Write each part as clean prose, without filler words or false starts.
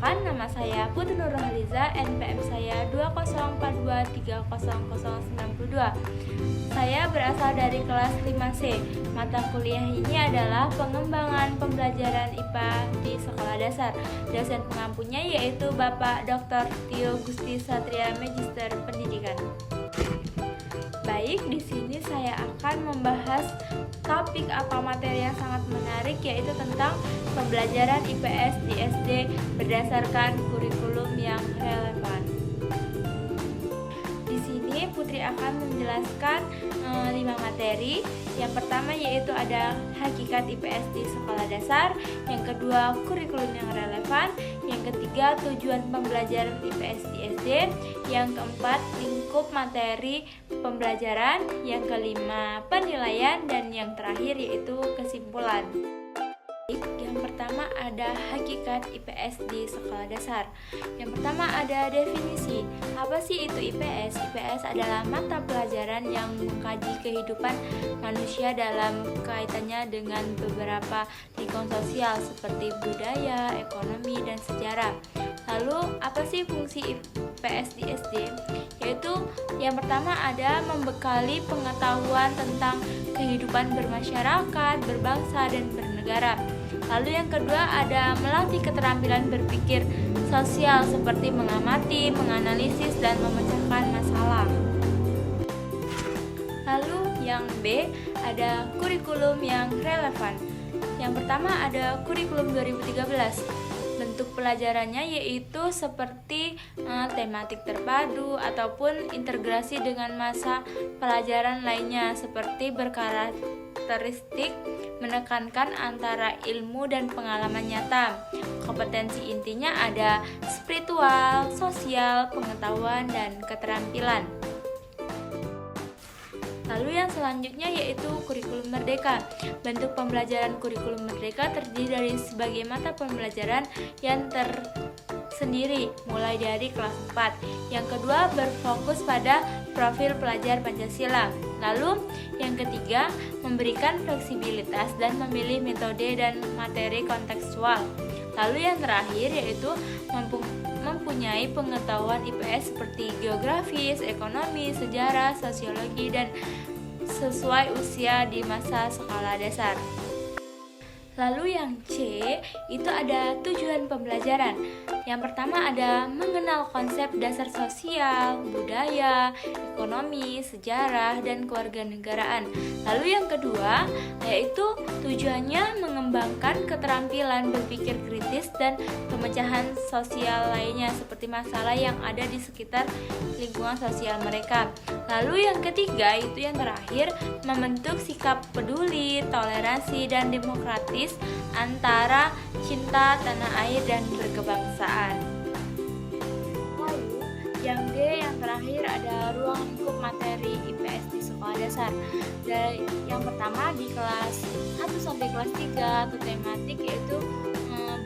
Perkenalkan, nama saya Putri Nurhaliza, NPM saya 2042300092. Saya berasal dari kelas 5C. Mata kuliah ini adalah pengembangan pembelajaran IPA di sekolah dasar. Dosen pengampunya yaitu Bapak Dr. Tio Gusti Satria, Magister Pendidikan. Baik, di sini saya akan membahas topik atau materi yang sangat menarik, yaitu tentang pembelajaran IPS di SD berdasarkan kurikulum yang relevan. Di sini Putri akan menjelaskan 5 materi. Yang pertama yaitu ada hakikat IPS di sekolah dasar, yang kedua kurikulum yang relevan, yang ketiga tujuan pembelajaran IPS di SD, yang keempat lingkup materi pembelajaran, yang kelima penilaian, dan yang terakhir yaitu kesimpulan. Yang pertama ada hakikat IPS di sekolah dasar. Yang pertama ada definisi. Apa sih itu IPS? IPS adalah mata pelajaran yang mengkaji kehidupan manusia dalam kaitannya dengan beberapa lingkungan sosial seperti budaya, ekonomi, dan sejarah. Lalu apa sih fungsi IPS di SD? Yaitu yang pertama ada membekali pengetahuan tentang kehidupan bermasyarakat, berbangsa, dan bernegara. Lalu yang kedua ada melatih keterampilan berpikir sosial seperti mengamati, menganalisis, dan memecahkan masalah. Lalu yang B ada kurikulum yang relevan. Yang pertama ada kurikulum 2013. Bentuk pelajarannya yaitu seperti tematik terpadu ataupun integrasi dengan masa pelajaran lainnya, seperti berkarakteristik menekankan antara ilmu dan pengalaman nyata. Kompetensi intinya ada spiritual, sosial, pengetahuan, dan keterampilan. Lalu yang selanjutnya yaitu kurikulum merdeka. Bentuk pembelajaran kurikulum merdeka terdiri dari sebagai mata pembelajaran yang tersendiri mulai dari kelas 4. Yang kedua berfokus pada profil pelajar Pancasila. Lalu yang ketiga memberikan fleksibilitas dan memilih metode dan materi kontekstual. Lalu yang terakhir yaitu mempunyai pengetahuan IPS seperti geografis, ekonomi, sejarah, sosiologi, dan sesuai usia di masa sekolah dasar. Lalu yang C itu ada tujuan pembelajaran. Yang pertama ada mengenal konsep dasar sosial, budaya, ekonomi, sejarah, dan kewarganegaraan. Lalu yang kedua yaitu tujuannya mengembangkan keterampilan berpikir kritis dan pemecahan sosial lainnya seperti masalah yang ada di sekitar lingkungan sosial mereka. Lalu yang ketiga itu yang terakhir membentuk sikap peduli, toleransi, dan demokratis antara cinta tanah air dan berkebangsaan. Lalu yang D yang terakhir ada ruang lingkup materi IPS di sekolah dasar. Dan yang pertama di kelas 1 sampai kelas 3 atau tematik yaitu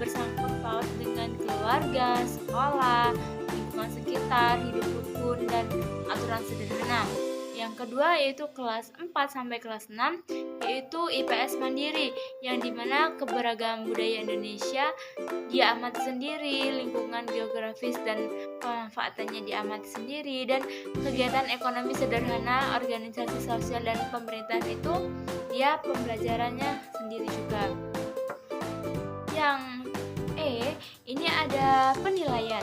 bersangkut paut dengan keluarga, sekolah, lingkungan sekitar, hidup rukun, dan aturan sederhana. Yang kedua yaitu kelas 4 sampai kelas 6 yaitu IPS mandiri, yang dimana keberagaman budaya Indonesia diamati sendiri, lingkungan geografis dan pemanfaatannya diamati sendiri, dan kegiatan ekonomi sederhana, organisasi sosial, dan pemerintahan itu dia pembelajarannya sendiri juga. Yang E ini ada penilaian.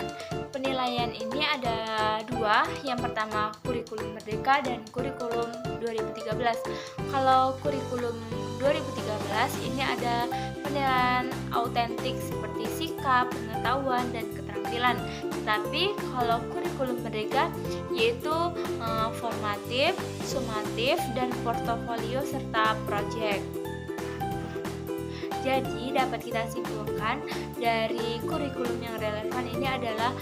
Penilaian ini ada 2. Yang pertama kurikulum merdeka dan kurikulum 2013. Kalau kurikulum 2013 ini ada penilaian autentik seperti sikap, pengetahuan, dan keterampilan. Tetapi kalau kurikulum merdeka yaitu formatif, sumatif, dan portofolio serta proyek. Jadi dapat kita simpulkan dari kurikulum yang relevan ini adalah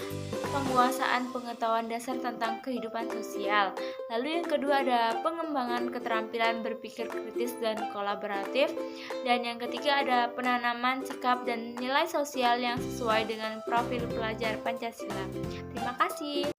penguasaan pengetahuan dasar tentang kehidupan sosial. Lalu yang kedua ada pengembangan keterampilan berpikir kritis dan kolaboratif. Dan yang ketiga ada penanaman sikap dan nilai sosial yang sesuai dengan profil pelajar Pancasila. Terima kasih.